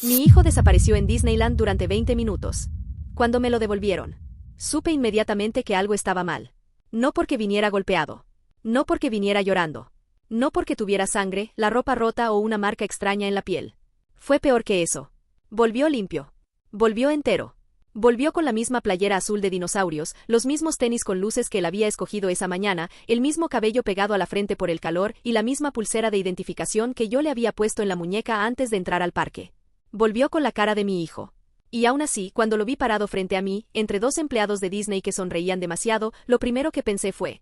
Mi hijo desapareció en Disneyland durante 20 minutos. Cuando me lo devolvieron, supe inmediatamente que algo estaba mal. No porque viniera golpeado. No porque viniera llorando. No porque tuviera sangre, la ropa rota o una marca extraña en la piel. Fue peor que eso. Volvió limpio. Volvió entero. Volvió con la misma playera azul de dinosaurios, los mismos tenis con luces que él había escogido esa mañana, el mismo cabello pegado a la frente por el calor y la misma pulsera de identificación que yo le había puesto en la muñeca antes de entrar al parque. Volvió con la cara de mi hijo. Y aún así, cuando lo vi parado frente a mí, entre dos empleados de Disney que sonreían demasiado, lo primero que pensé fue: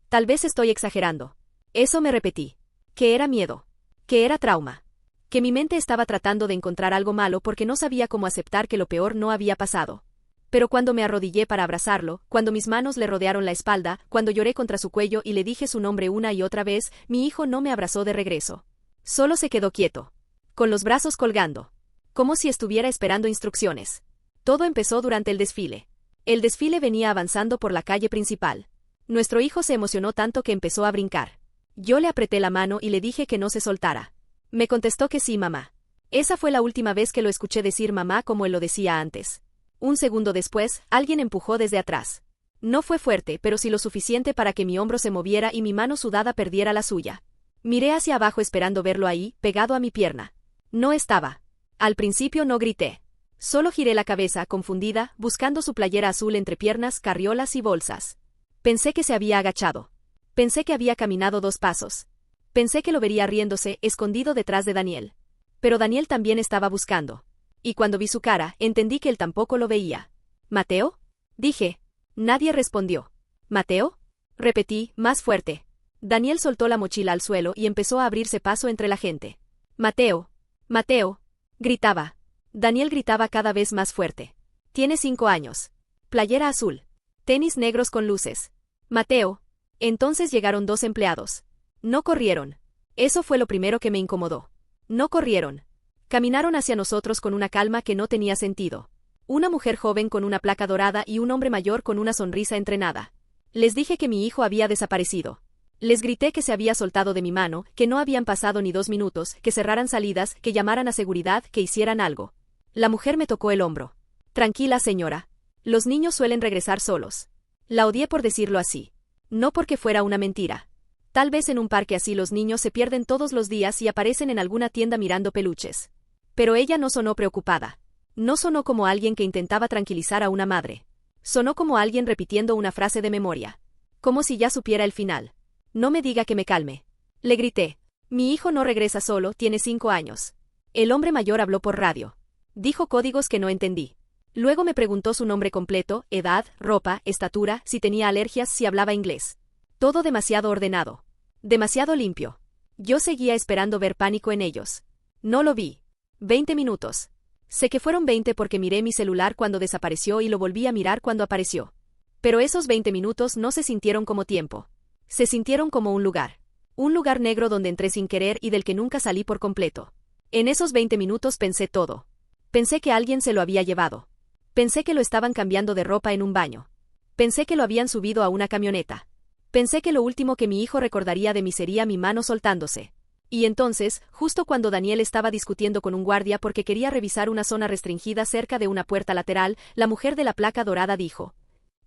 tal vez estoy exagerando. Eso me repetí. Que era miedo. Que era trauma. Que mi mente estaba tratando de encontrar algo malo porque no sabía cómo aceptar que lo peor no había pasado. Pero cuando me arrodillé para abrazarlo, cuando mis manos le rodearon la espalda, cuando lloré contra su cuello y le dije su nombre una y otra vez, mi hijo no me abrazó de regreso. Solo se quedó quieto. Con los brazos colgando. Como si estuviera esperando instrucciones. Todo empezó durante el desfile. El desfile venía avanzando por la calle principal. Nuestro hijo se emocionó tanto que empezó a brincar. Yo le apreté la mano y le dije que no se soltara. Me contestó que sí, mamá. Esa fue la última vez que lo escuché decir mamá como él lo decía antes. Un segundo después, alguien empujó desde atrás. No fue fuerte, pero sí lo suficiente para que mi hombro se moviera y mi mano sudada perdiera la suya. Miré hacia abajo esperando verlo ahí, pegado a mi pierna. No estaba. Al principio no grité. Solo giré la cabeza, confundida, buscando su playera azul entre piernas, carriolas y bolsas. Pensé que se había agachado. Pensé que había caminado 2 pasos. Pensé que lo vería riéndose, escondido detrás de Daniel. Pero Daniel también estaba buscando. Y cuando vi su cara, entendí que él tampoco lo veía. ¿Mateo? Dije. Nadie respondió. ¿Mateo? Repetí, más fuerte. Daniel soltó la mochila al suelo y empezó a abrirse paso entre la gente. Mateo. Mateo. Gritaba. Daniel gritaba cada vez más fuerte. Tiene 5 años. Playera azul. Tenis negros con luces. Mateo. Entonces llegaron 2 empleados. No corrieron. Eso fue lo primero que me incomodó. No corrieron. Caminaron hacia nosotros con una calma que no tenía sentido. Una mujer joven con una placa dorada y un hombre mayor con una sonrisa entrenada. Les dije que mi hijo había desaparecido. Les grité que se había soltado de mi mano, que no habían pasado ni 2 minutos, que cerraran salidas, que llamaran a seguridad, que hicieran algo. La mujer me tocó el hombro. Tranquila, señora. Los niños suelen regresar solos. La odié por decirlo así. No porque fuera una mentira. Tal vez en un parque así los niños se pierden todos los días y aparecen en alguna tienda mirando peluches. Pero ella no sonó preocupada. No sonó como alguien que intentaba tranquilizar a una madre. Sonó como alguien repitiendo una frase de memoria. Como si ya supiera el final. No me diga que me calme. Le grité. Mi hijo no regresa solo, tiene 5 años. El hombre mayor habló por radio. Dijo códigos que no entendí. Luego me preguntó su nombre completo, edad, ropa, estatura, si tenía alergias, si hablaba inglés. Todo demasiado ordenado. Demasiado limpio. Yo seguía esperando ver pánico en ellos. No lo vi. 20 minutos. Sé que fueron 20 porque miré mi celular cuando desapareció y lo volví a mirar cuando apareció. Pero esos 20 minutos no se sintieron como tiempo. Se sintieron como un lugar. Un lugar negro donde entré sin querer y del que nunca salí por completo. En esos 20 minutos pensé todo. Pensé que alguien se lo había llevado. Pensé que lo estaban cambiando de ropa en un baño. Pensé que lo habían subido a una camioneta. Pensé que lo último que mi hijo recordaría de mí sería mi mano soltándose. Y entonces, justo cuando Daniel estaba discutiendo con un guardia porque quería revisar una zona restringida cerca de una puerta lateral, la mujer de la placa dorada dijo: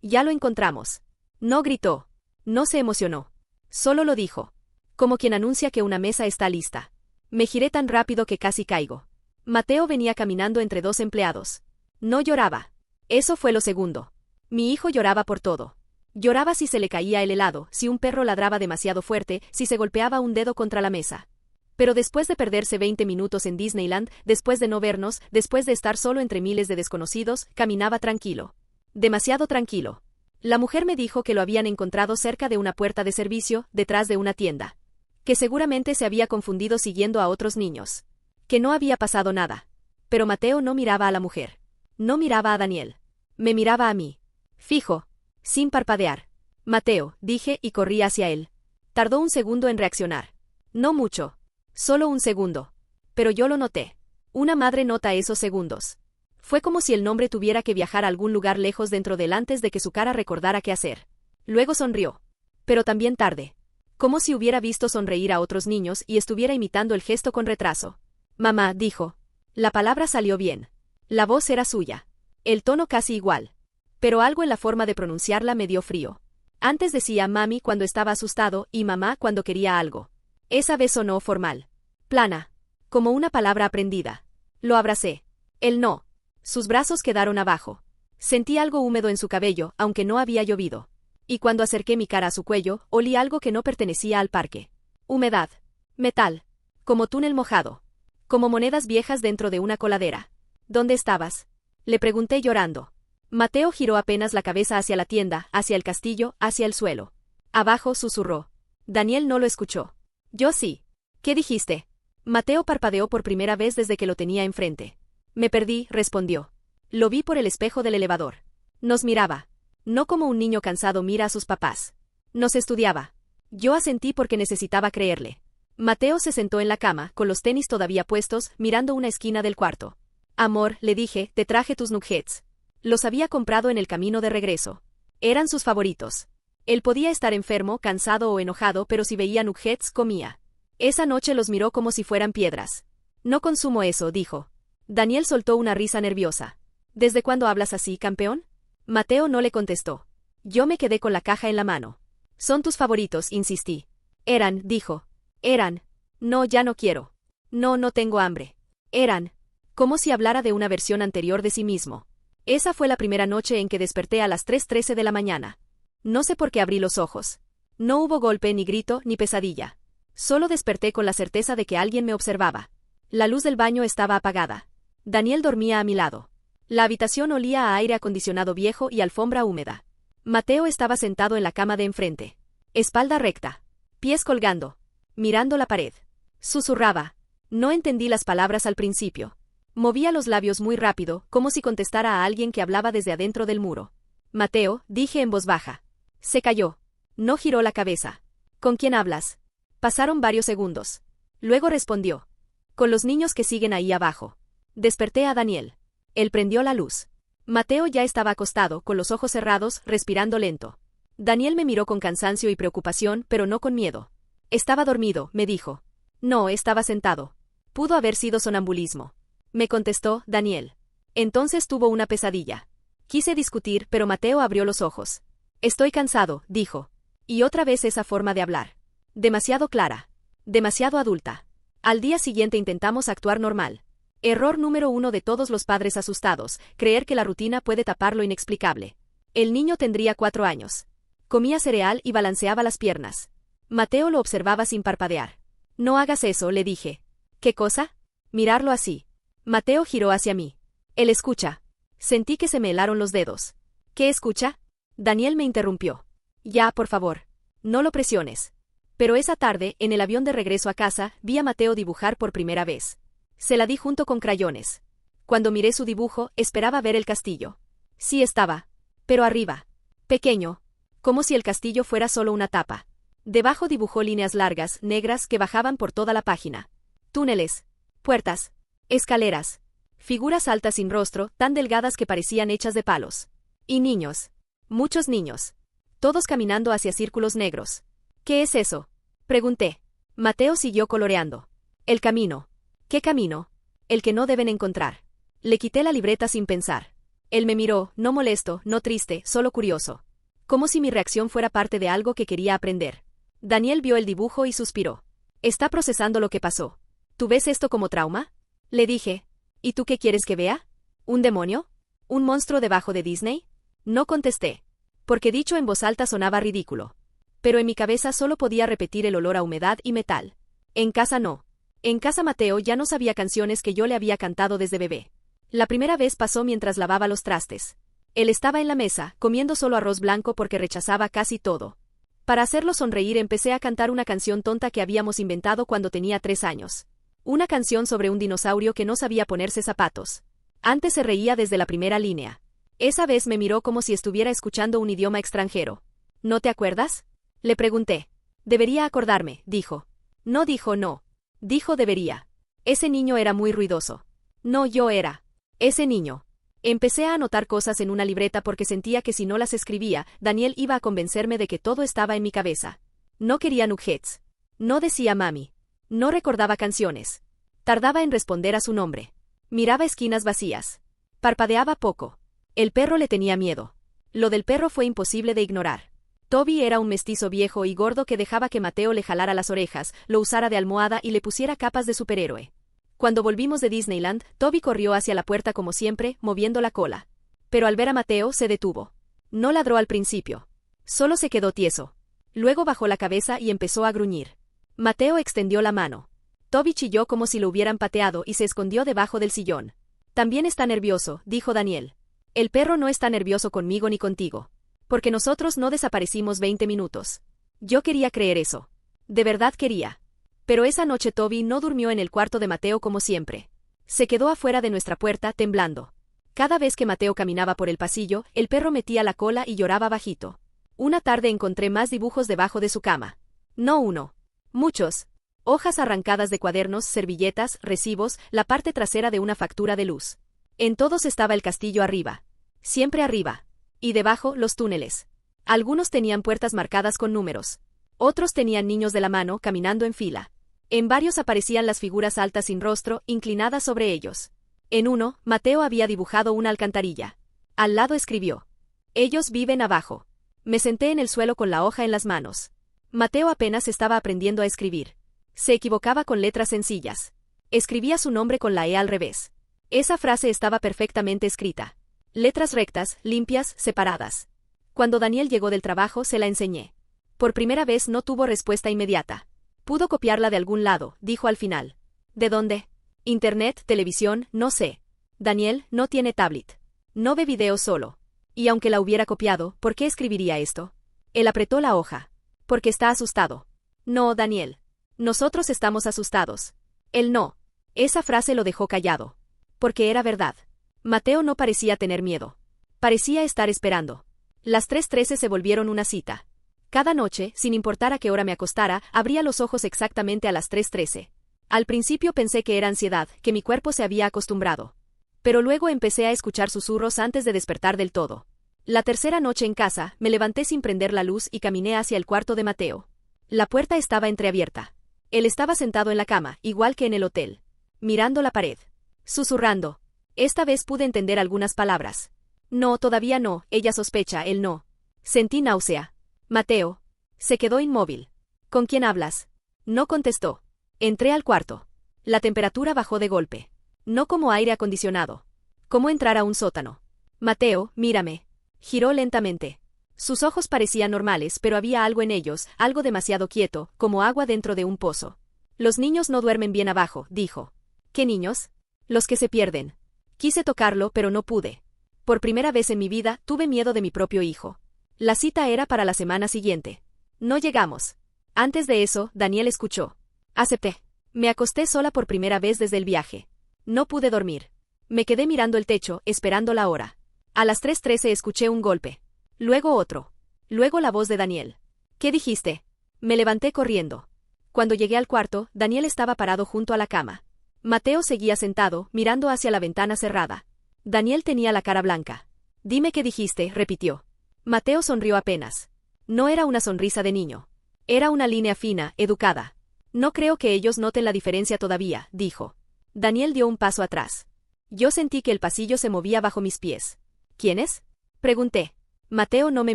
«Ya lo encontramos». No gritó. No se emocionó. Solo lo dijo. Como quien anuncia que una mesa está lista. Me giré tan rápido que casi caigo. Mateo venía caminando entre 2 empleados. No lloraba. Eso fue lo segundo. Mi hijo lloraba por todo. Lloraba si se le caía el helado, si un perro ladraba demasiado fuerte, si se golpeaba un dedo contra la mesa. Pero después de perderse 20 minutos en Disneyland, después de no vernos, después de estar solo entre miles de desconocidos, caminaba tranquilo. Demasiado tranquilo. La mujer me dijo que lo habían encontrado cerca de una puerta de servicio, detrás de una tienda. Que seguramente se había confundido siguiendo a otros niños. Que no había pasado nada. Pero Mateo no miraba a la mujer. No miraba a Daniel. Me miraba a mí. Fijo. Sin parpadear. Mateo, dije y corrí hacia él. Tardó un segundo en reaccionar. No mucho. Solo un segundo. Pero yo lo noté. Una madre nota esos segundos. Fue como si el nombre tuviera que viajar a algún lugar lejos dentro de él antes de que su cara recordara qué hacer. Luego sonrió. Pero también tarde. Como si hubiera visto sonreír a otros niños y estuviera imitando el gesto con retraso. Mamá, dijo. La palabra salió bien. La voz era suya. El tono casi igual. Pero algo en la forma de pronunciarla me dio frío. Antes decía mami cuando estaba asustado y mamá cuando quería algo. Esa vez sonó formal. Plana. Como una palabra aprendida. Lo abracé. Él no. Sus brazos quedaron abajo. Sentí algo húmedo en su cabello, aunque no había llovido. Y cuando acerqué mi cara a su cuello, olí algo que no pertenecía al parque. Humedad. Metal. Como túnel mojado. Como monedas viejas dentro de una coladera. ¿Dónde estabas? Le pregunté llorando. Mateo giró apenas la cabeza hacia la tienda, hacia el castillo, hacia el suelo. Abajo susurró. Daniel no lo escuchó. Yo sí. ¿Qué dijiste? Mateo parpadeó por primera vez desde que lo tenía enfrente. Me perdí, respondió. Lo vi por el espejo del elevador. Nos miraba. No como un niño cansado mira a sus papás. Nos estudiaba. Yo asentí porque necesitaba creerle. Mateo se sentó en la cama, con los tenis todavía puestos, mirando una esquina del cuarto. Amor, le dije, te traje tus nuggets. Los había comprado en el camino de regreso. Eran sus favoritos. Él podía estar enfermo, cansado o enojado, pero si veía nuggets, comía. Esa noche los miró como si fueran piedras. No consumo eso, dijo. Daniel soltó una risa nerviosa. ¿Desde cuándo hablas así, campeón? Mateo no le contestó. Yo me quedé con la caja en la mano. Son tus favoritos, insistí. Eran, dijo. Eran. No, ya no quiero. No, no tengo hambre. Eran. Como si hablara de una versión anterior de sí mismo. Esa fue la primera noche en que desperté a las 3:13 de la mañana. No sé por qué abrí los ojos. No hubo golpe, ni grito, ni pesadilla. Solo desperté con la certeza de que alguien me observaba. La luz del baño estaba apagada. Daniel dormía a mi lado. La habitación olía a aire acondicionado viejo y alfombra húmeda. Mateo estaba sentado en la cama de enfrente. Espalda recta. Pies colgando. Mirando la pared. Susurraba. No entendí las palabras al principio. Movía los labios muy rápido, como si contestara a alguien que hablaba desde adentro del muro. Mateo, dije en voz baja. Se calló. No giró la cabeza. ¿Con quién hablas? Pasaron varios segundos. Luego respondió. Con los niños que siguen ahí abajo. Desperté a Daniel. Él prendió la luz. Mateo ya estaba acostado, con los ojos cerrados, respirando lento. Daniel me miró con cansancio y preocupación, pero no con miedo. Estaba dormido, me dijo. No, estaba sentado. Pudo haber sido sonambulismo. Me contestó, Daniel. Entonces tuvo una pesadilla. Quise discutir, pero Mateo abrió los ojos. Estoy cansado, dijo. Y otra vez esa forma de hablar. Demasiado clara. Demasiado adulta. Al día siguiente intentamos actuar normal. Error número 1 de todos los padres asustados, creer que la rutina puede tapar lo inexplicable. El niño tendría 4 años. Comía cereal y balanceaba las piernas. Mateo lo observaba sin parpadear. No hagas eso, le dije. ¿Qué cosa? Mirarlo así. Mateo giró hacia mí. Él escucha. Sentí que se me helaron los dedos. ¿Qué escucha? Daniel me interrumpió. Ya, por favor. No lo presiones. Pero esa tarde, en el avión de regreso a casa, vi a Mateo dibujar por primera vez. Se la di junto con crayones. Cuando miré su dibujo, esperaba ver el castillo. Sí estaba. Pero arriba. Pequeño. Como si el castillo fuera solo una tapa. Debajo dibujó líneas largas, negras, que bajaban por toda la página. Túneles. Puertas. Escaleras. Figuras altas sin rostro, tan delgadas que parecían hechas de palos. Y niños. Muchos niños. Todos caminando hacia círculos negros. ¿Qué es eso? Pregunté. Mateo siguió coloreando. El camino. ¿Qué camino? El que no deben encontrar. Le quité la libreta sin pensar. Él me miró, no molesto, no triste, solo curioso. Como si mi reacción fuera parte de algo que quería aprender. Daniel vio el dibujo y suspiró. Está procesando lo que pasó. ¿Tú ves esto como trauma? Le dije. ¿Y tú qué quieres que vea? ¿Un demonio? ¿Un monstruo debajo de Disney? No contesté. Porque dicho en voz alta sonaba ridículo. Pero en mi cabeza solo podía repetir el olor a humedad y metal. En casa no. En casa Mateo ya no sabía canciones que yo le había cantado desde bebé. La primera vez pasó mientras lavaba los trastes. Él estaba en la mesa, comiendo solo arroz blanco porque rechazaba casi todo. Para hacerlo sonreír empecé a cantar una canción tonta que habíamos inventado cuando tenía 3 años. Una canción sobre un dinosaurio que no sabía ponerse zapatos. Antes se reía desde la primera línea. Esa vez me miró como si estuviera escuchando un idioma extranjero. ¿No te acuerdas? Le pregunté. Debería acordarme, dijo. No dijo no. Dijo debería. Ese niño era muy ruidoso. No, yo era. Ese niño. Empecé a anotar cosas en una libreta porque sentía que si no las escribía, Daniel iba a convencerme de que todo estaba en mi cabeza. No quería nuggets. No decía mami. No recordaba canciones. Tardaba en responder a su nombre. Miraba esquinas vacías. Parpadeaba poco. El perro le tenía miedo. Lo del perro fue imposible de ignorar. Toby era un mestizo viejo y gordo que dejaba que Mateo le jalara las orejas, lo usara de almohada y le pusiera capas de superhéroe. Cuando volvimos de Disneyland, Toby corrió hacia la puerta como siempre, moviendo la cola. Pero al ver a Mateo se detuvo. No ladró al principio. Solo se quedó tieso. Luego bajó la cabeza y empezó a gruñir. Mateo extendió la mano. Toby chilló como si lo hubieran pateado y se escondió debajo del sillón. También está nervioso, dijo Daniel. El perro no está nervioso conmigo ni contigo. Porque nosotros no desaparecimos 20 minutos. Yo quería creer eso. De verdad quería. Pero esa noche Toby no durmió en el cuarto de Mateo como siempre. Se quedó afuera de nuestra puerta, temblando. Cada vez que Mateo caminaba por el pasillo, el perro metía la cola y lloraba bajito. Una tarde encontré más dibujos debajo de su cama. No uno. Muchos. Hojas arrancadas de cuadernos, servilletas, recibos, la parte trasera de una factura de luz. En todos estaba el castillo arriba. Siempre arriba. Y debajo, los túneles. Algunos tenían puertas marcadas con números. Otros tenían niños de la mano, caminando en fila. En varios aparecían las figuras altas sin rostro, inclinadas sobre ellos. En uno, Mateo había dibujado una alcantarilla. Al lado escribió: ellos viven abajo. Me senté en el suelo con la hoja en las manos. Mateo apenas estaba aprendiendo a escribir. Se equivocaba con letras sencillas. Escribía su nombre con la E al revés. Esa frase estaba perfectamente escrita. Letras rectas, limpias, separadas. Cuando Daniel llegó del trabajo se la enseñé. Por primera vez no tuvo respuesta inmediata. Pudo copiarla de algún lado, dijo al final. ¿De dónde? Internet, televisión, no sé. Daniel no tiene tablet. No ve videos solo. Y aunque la hubiera copiado, ¿por qué escribiría esto? Él apretó la hoja. Porque está asustado. No, Daniel. Nosotros estamos asustados. Él no. Esa frase lo dejó callado. Porque era verdad. Mateo no parecía tener miedo. Parecía estar esperando. Las 3:13 se volvieron una cita. Cada noche, sin importar a qué hora me acostara, abría los ojos exactamente a las 3:13. Al principio pensé que era ansiedad, que mi cuerpo se había acostumbrado. Pero luego empecé a escuchar susurros antes de despertar del todo. La tercera noche en casa, me levanté sin prender la luz y caminé hacia el cuarto de Mateo. La puerta estaba entreabierta. Él estaba sentado en la cama, igual que en el hotel. Mirando la pared. Susurrando. Esta vez pude entender algunas palabras. No, todavía no, ella sospecha, él no. Sentí náusea. Mateo. Se quedó inmóvil. ¿Con quién hablas? No contestó. Entré al cuarto. La temperatura bajó de golpe. No como aire acondicionado. Como entrar a un sótano. Mateo, mírame. Giró lentamente. Sus ojos parecían normales, pero había algo en ellos, algo demasiado quieto, como agua dentro de un pozo. Los niños no duermen bien abajo, dijo. ¿Qué niños? Los que se pierden. Quise tocarlo, pero no pude. Por primera vez en mi vida, tuve miedo de mi propio hijo. La cita era para la semana siguiente. No llegamos. Antes de eso, Daniel escuchó. Acepté. Me acosté sola por primera vez desde el viaje. No pude dormir. Me quedé mirando el techo, esperando la hora. A las 3:13 escuché un golpe. Luego otro. Luego la voz de Daniel. ¿Qué dijiste? Me levanté corriendo. Cuando llegué al cuarto, Daniel estaba parado junto a la cama. Mateo seguía sentado, mirando hacia la ventana cerrada. Daniel tenía la cara blanca. Dime qué dijiste, repitió. Mateo sonrió apenas. No era una sonrisa de niño. Era una línea fina, educada. No creo que ellos noten la diferencia todavía, dijo. Daniel dio un paso atrás. Yo sentí que el pasillo se movía bajo mis pies. ¿Quiénes? Pregunté. Mateo no me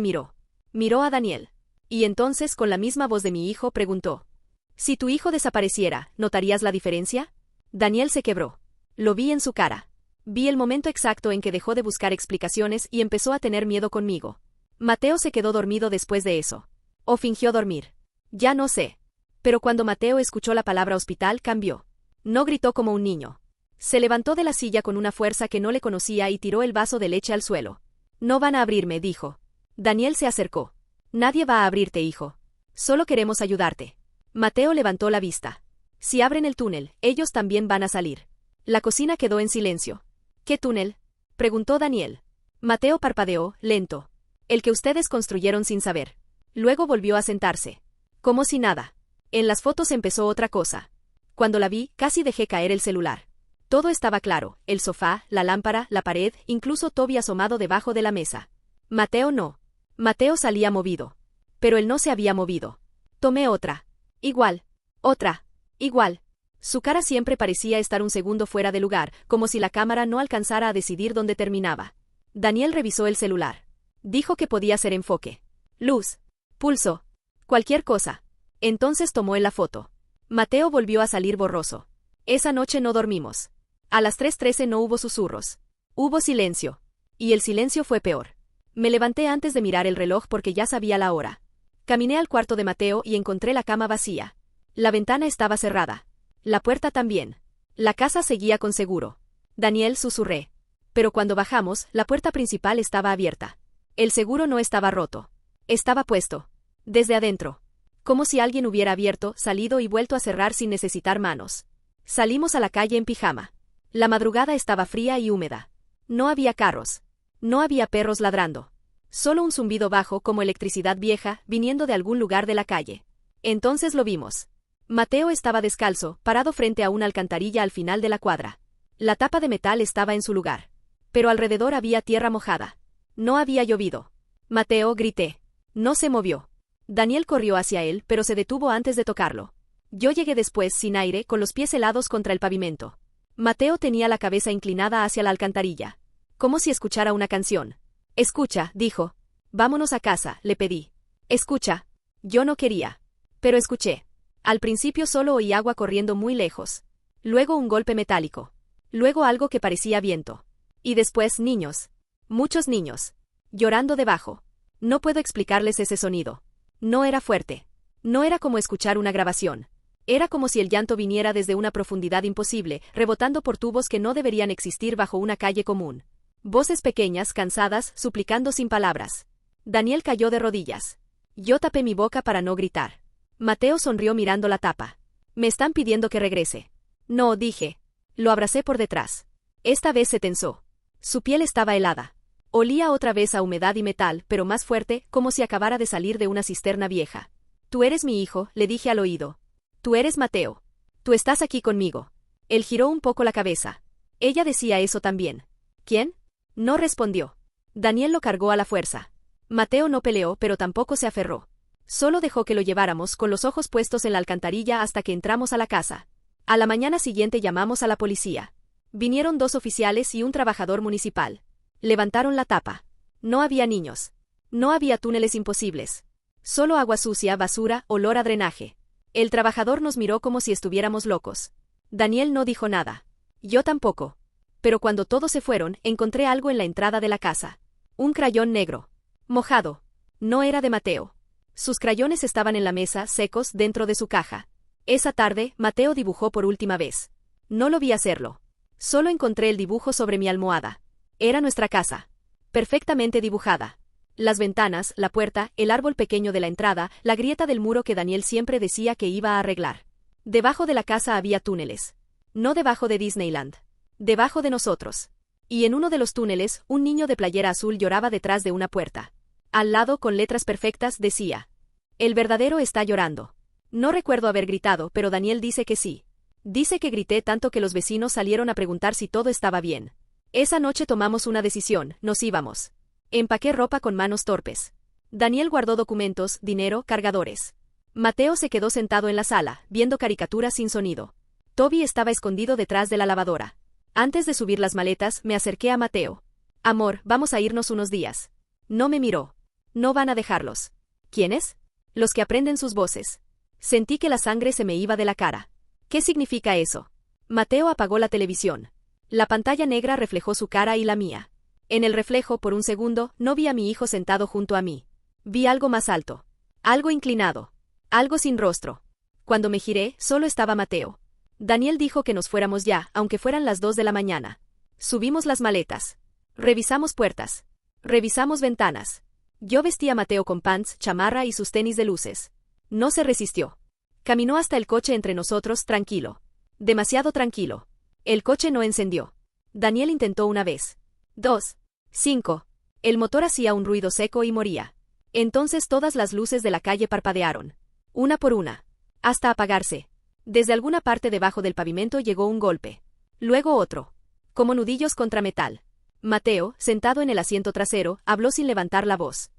miró. Miró a Daniel. Y entonces, con la misma voz de mi hijo, preguntó. Si tu hijo desapareciera, ¿notarías la diferencia? Daniel se quebró. Lo vi en su cara. Vi el momento exacto en que dejó de buscar explicaciones y empezó a tener miedo conmigo. Mateo se quedó dormido después de eso. O fingió dormir. Ya no sé. Pero cuando Mateo escuchó la palabra hospital, cambió. No gritó como un niño. Se levantó de la silla con una fuerza que no le conocía y tiró el vaso de leche al suelo. No van a abrirme, dijo. Daniel se acercó. Nadie va a abrirte, hijo. Solo queremos ayudarte. Mateo levantó la vista. Si abren el túnel, ellos también van a salir. La cocina quedó en silencio. ¿Qué túnel? Preguntó Daniel. Mateo parpadeó, lento. El que ustedes construyeron sin saber. Luego volvió a sentarse. Como si nada. En las fotos empezó otra cosa. Cuando la vi, casi dejé caer el celular. Todo estaba claro, el sofá, la lámpara, la pared, incluso Toby asomado debajo de la mesa. Mateo no. Mateo salía movido. Pero él no se había movido. Tomé otra. Igual. Otra. Igual. Su cara siempre parecía estar un segundo fuera de lugar, como si la cámara no alcanzara a decidir dónde terminaba. Daniel revisó el celular. Dijo que podía ser enfoque, luz, pulso, cualquier cosa. Entonces tomó él la foto. Mateo volvió a salir borroso. Esa noche no dormimos. A las 3:13 no hubo susurros. Hubo silencio. Y el silencio fue peor. Me levanté antes de mirar el reloj porque ya sabía la hora. Caminé al cuarto de Mateo y encontré la cama vacía. La ventana estaba cerrada. La puerta también. La casa seguía con seguro. Daniel, susurré. Pero cuando bajamos, la puerta principal estaba abierta. El seguro no estaba roto. Estaba puesto. Desde adentro. Como si alguien hubiera abierto, salido y vuelto a cerrar sin necesitar manos. Salimos a la calle en pijama. La madrugada estaba fría y húmeda. No había carros. No había perros ladrando. Solo un zumbido bajo como electricidad vieja, viniendo de algún lugar de la calle. Entonces lo vimos. Mateo estaba descalzo, parado frente a una alcantarilla al final de la cuadra. La tapa de metal estaba en su lugar. Pero alrededor había tierra mojada. No había llovido. Mateo, grité. No se movió. Daniel corrió hacia él, pero se detuvo antes de tocarlo. Yo llegué después, sin aire, con los pies helados contra el pavimento. Mateo tenía la cabeza inclinada hacia la alcantarilla. Como si escuchara una canción. Escucha, dijo. Vámonos a casa, le pedí. Escucha. Yo no quería. Pero escuché. Al principio solo oí agua corriendo muy lejos. Luego un golpe metálico. Luego algo que parecía viento. Y después niños. Muchos niños. Llorando debajo. No puedo explicarles ese sonido. No era fuerte. No era como escuchar una grabación. Era como si el llanto viniera desde una profundidad imposible, rebotando por tubos que no deberían existir bajo una calle común. Voces pequeñas, cansadas, suplicando sin palabras. Daniel cayó de rodillas. Yo tapé mi boca para no gritar. Mateo sonrió mirando la tapa. Me están pidiendo que regrese. No, dije. Lo abracé por detrás. Esta vez se tensó. Su piel estaba helada. Olía otra vez a humedad y metal, pero más fuerte, como si acabara de salir de una cisterna vieja. Tú eres mi hijo, le dije al oído. Tú eres Mateo. Tú estás aquí conmigo. Él giró un poco la cabeza. Ella decía eso también. ¿Quién? No respondió. Daniel lo cargó a la fuerza. Mateo no peleó, pero tampoco se aferró. Solo dejó que lo lleváramos con los ojos puestos en la alcantarilla hasta que entramos a la casa. A la mañana siguiente llamamos a la policía. Vinieron 2 oficiales y un trabajador municipal. Levantaron la tapa. No había niños. No había túneles imposibles. Solo agua sucia, basura, olor a drenaje. El trabajador nos miró como si estuviéramos locos. Daniel no dijo nada. Yo tampoco. Pero cuando todos se fueron, encontré algo en la entrada de la casa. Un crayón negro. Mojado. No era de Mateo. Sus crayones estaban en la mesa, secos, dentro de su caja. Esa tarde, Mateo dibujó por última vez. No lo vi hacerlo. Solo encontré el dibujo sobre mi almohada. Era nuestra casa. Perfectamente dibujada. Las ventanas, la puerta, el árbol pequeño de la entrada, la grieta del muro que Daniel siempre decía que iba a arreglar. Debajo de la casa había túneles. No debajo de Disneyland. Debajo de nosotros. Y en uno de los túneles, un niño de playera azul lloraba detrás de una puerta. Al lado, con letras perfectas, decía: El verdadero está llorando. No recuerdo haber gritado, pero Daniel dice que sí. Dice que grité tanto que los vecinos salieron a preguntar si todo estaba bien. Esa noche tomamos una decisión, nos íbamos. Empaqué ropa con manos torpes. Daniel guardó documentos, dinero, cargadores. Mateo se quedó sentado en la sala, viendo caricaturas sin sonido. Toby estaba escondido detrás de la lavadora. Antes de subir las maletas, me acerqué a Mateo. Amor, vamos a irnos unos días. No me miró. No van a dejarlos. ¿Quiénes? Los que aprenden sus voces. Sentí que la sangre se me iba de la cara. ¿Qué significa eso? Mateo apagó la televisión. La pantalla negra reflejó su cara y la mía. En el reflejo, por un segundo, no vi a mi hijo sentado junto a mí. Vi algo más alto. Algo inclinado. Algo sin rostro. Cuando me giré, solo estaba Mateo. Daniel dijo que nos fuéramos ya, aunque fueran las 2 de la mañana. Subimos las maletas. Revisamos puertas. Revisamos ventanas. Yo vestí a Mateo con pants, chamarra y sus tenis de luces. No se resistió. Caminó hasta el coche entre nosotros, tranquilo. Demasiado tranquilo. El coche no encendió. Daniel intentó una vez. 2. 5. El motor hacía un ruido seco y moría. Entonces todas las luces de la calle parpadearon. Una por una. Hasta apagarse. Desde alguna parte debajo del pavimento llegó un golpe. Luego otro. Como nudillos contra metal. Mateo, sentado en el asiento trasero, habló sin levantar la voz.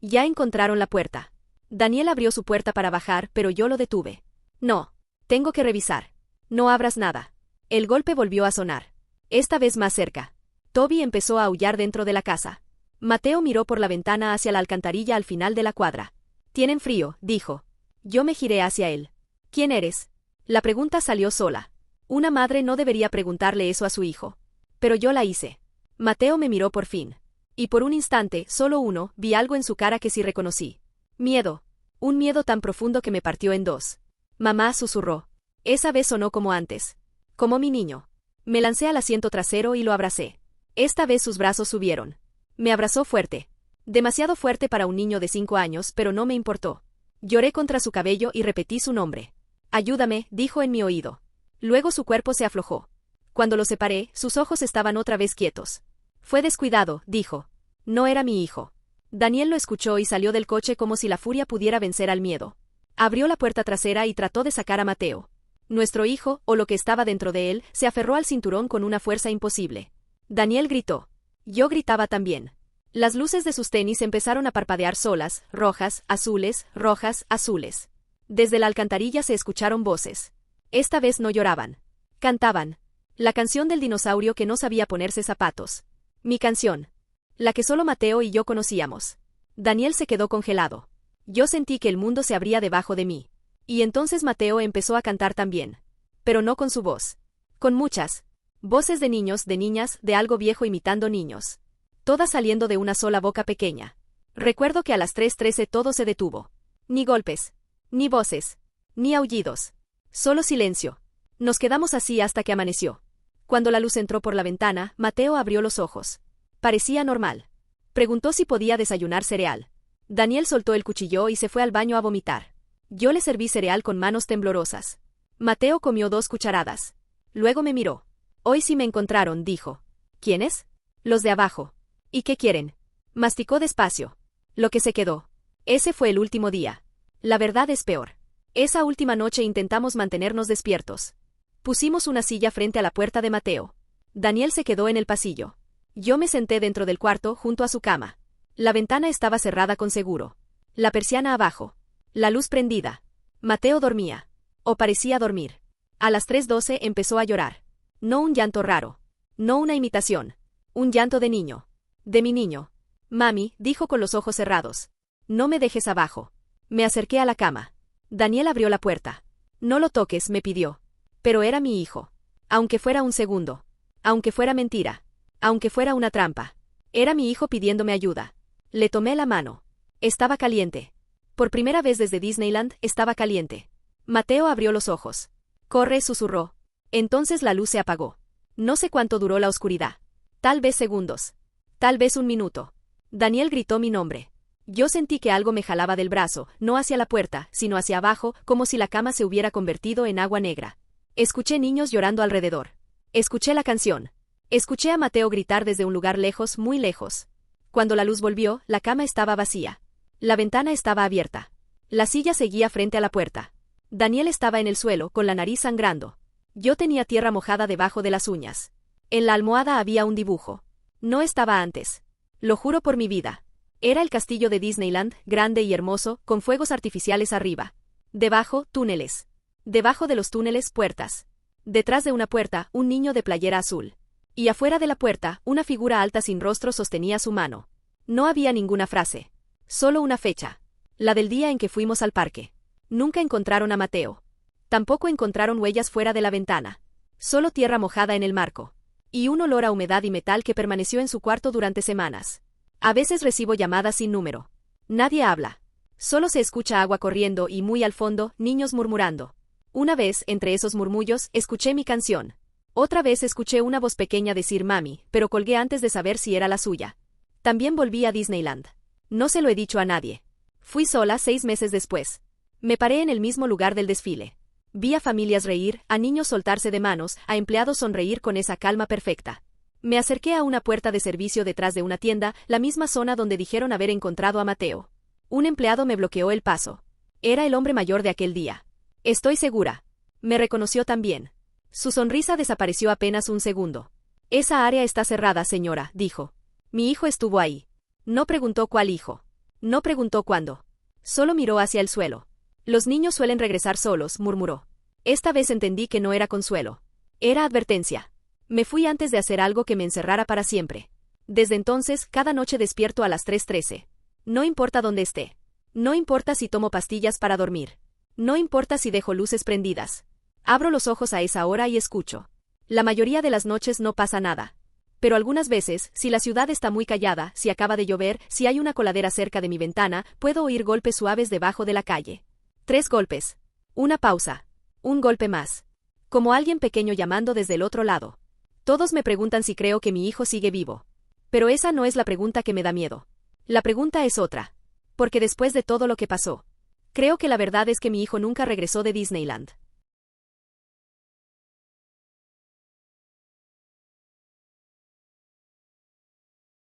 Ya encontraron la puerta. Daniel abrió su puerta para bajar, pero yo lo detuve. No. Tengo que revisar. No abras nada. El golpe volvió a sonar. Esta vez más cerca. Toby empezó a aullar dentro de la casa. Mateo miró por la ventana hacia la alcantarilla al final de la cuadra. «Tienen frío», dijo. Yo me giré hacia él. «¿Quién eres?» La pregunta salió sola. Una madre no debería preguntarle eso a su hijo. Pero yo la hice. Mateo me miró por fin. Y por un instante, solo uno, vi algo en su cara que sí reconocí. Miedo. Un miedo tan profundo que me partió en dos. Mamá susurró. Esa vez sonó como antes. Como mi niño. Me lancé al asiento trasero y lo abracé. Esta vez sus brazos subieron. Me abrazó fuerte. Demasiado fuerte para un niño de 5 años, pero no me importó. Lloré contra su cabello y repetí su nombre. «Ayúdame», dijo en mi oído. Luego su cuerpo se aflojó. Cuando lo separé, sus ojos estaban otra vez quietos. «Fue descuidado», dijo. No era mi hijo. Daniel lo escuchó y salió del coche como si la furia pudiera vencer al miedo. Abrió la puerta trasera y trató de sacar a Mateo. Nuestro hijo, o lo que estaba dentro de él, se aferró al cinturón con una fuerza imposible. Daniel gritó. Yo gritaba también. Las luces de sus tenis empezaron a parpadear solas, rojas, azules, rojas, azules. Desde la alcantarilla se escucharon voces. Esta vez no lloraban. Cantaban. La canción del dinosaurio que no sabía ponerse zapatos. Mi canción. La que solo Mateo y yo conocíamos. Daniel se quedó congelado. Yo sentí que el mundo se abría debajo de mí. Y entonces Mateo empezó a cantar también. Pero no con su voz. Con muchas voces de niños, de niñas, de algo viejo imitando niños. Todas saliendo de una sola boca pequeña. Recuerdo que a las 3:13 todo se detuvo. Ni golpes. Ni voces. Ni aullidos. Solo silencio. Nos quedamos así hasta que amaneció. Cuando la luz entró por la ventana, Mateo abrió los ojos. Parecía normal. Preguntó si podía desayunar cereal. Daniel soltó el cuchillo y se fue al baño a vomitar. Yo le serví cereal con manos temblorosas. Mateo comió 2 cucharadas. Luego me miró. Hoy sí me encontraron, dijo. ¿Quiénes? Los de abajo. ¿Y qué quieren? Masticó despacio. Lo que se quedó. Ese fue el último día. La verdad es peor. Esa última noche intentamos mantenernos despiertos. Pusimos una silla frente a la puerta de Mateo. Daniel se quedó en el pasillo. Yo me senté dentro del cuarto junto a su cama. La ventana estaba cerrada con seguro. La persiana abajo. La luz prendida. Mateo dormía. O parecía dormir. A las 3:12 empezó a llorar. No un llanto raro. No una imitación. Un llanto de niño. De mi niño. Mami, dijo con los ojos cerrados. No me dejes abajo. Me acerqué a la cama. Daniel abrió la puerta. No lo toques, me pidió. Pero era mi hijo. Aunque fuera un segundo. Aunque fuera mentira. Aunque fuera una trampa. Era mi hijo pidiéndome ayuda. Le tomé la mano. Estaba caliente. Por primera vez desde Disneyland, estaba caliente. Mateo abrió los ojos. Corre, susurró. Entonces la luz se apagó. No sé cuánto duró la oscuridad. Tal vez segundos. Tal vez un minuto. Daniel gritó mi nombre. Yo sentí que algo me jalaba del brazo, no hacia la puerta, sino hacia abajo, como si la cama se hubiera convertido en agua negra. Escuché niños llorando alrededor. Escuché la canción. Escuché a Mateo gritar desde un lugar lejos, muy lejos. Cuando la luz volvió, la cama estaba vacía. La ventana estaba abierta. La silla seguía frente a la puerta. Daniel estaba en el suelo, con la nariz sangrando. Yo tenía tierra mojada debajo de las uñas. En la almohada había un dibujo. No estaba antes. Lo juro por mi vida. Era el castillo de Disneyland, grande y hermoso, con fuegos artificiales arriba. Debajo, túneles. Debajo de los túneles, puertas. Detrás de una puerta, un niño de playera azul. Y afuera de la puerta, una figura alta sin rostro sostenía su mano. No había ninguna frase. Solo una fecha. La del día en que fuimos al parque. Nunca encontraron a Mateo. Tampoco encontraron huellas fuera de la ventana. Solo tierra mojada en el marco. Y un olor a humedad y metal que permaneció en su cuarto durante semanas. A veces recibo llamadas sin número. Nadie habla. Solo se escucha agua corriendo y muy al fondo, niños murmurando. Una vez, entre esos murmullos, escuché mi canción. Otra vez escuché una voz pequeña decir mami, pero colgué antes de saber si era la suya. También volví a Disneyland. No se lo he dicho a nadie. Fui sola 6 meses después. Me paré en el mismo lugar del desfile. Vi a familias reír, a niños soltarse de manos, a empleados sonreír con esa calma perfecta. Me acerqué a una puerta de servicio detrás de una tienda, la misma zona donde dijeron haber encontrado a Mateo. Un empleado me bloqueó el paso. Era el hombre mayor de aquel día. Estoy segura. Me reconoció también. Su sonrisa desapareció apenas un segundo. Esa área está cerrada, señora, dijo. Mi hijo estuvo ahí. No preguntó cuál hijo. No preguntó cuándo. Solo miró hacia el suelo. Los niños suelen regresar solos, murmuró. Esta vez entendí que no era consuelo. Era advertencia. Me fui antes de hacer algo que me encerrara para siempre. Desde entonces, cada noche despierto a las 3:13. No importa dónde esté. No importa si tomo pastillas para dormir. No importa si dejo luces prendidas. Abro los ojos a esa hora y escucho. La mayoría de las noches no pasa nada. Pero algunas veces, si la ciudad está muy callada, si acaba de llover, si hay una coladera cerca de mi ventana, puedo oír golpes suaves debajo de la calle. 3 golpes. Una pausa. Un golpe más. Como alguien pequeño llamando desde el otro lado. Todos me preguntan si creo que mi hijo sigue vivo. Pero esa no es la pregunta que me da miedo. La pregunta es otra. Porque después de todo lo que pasó, creo que la verdad es que mi hijo nunca regresó de Disneyland.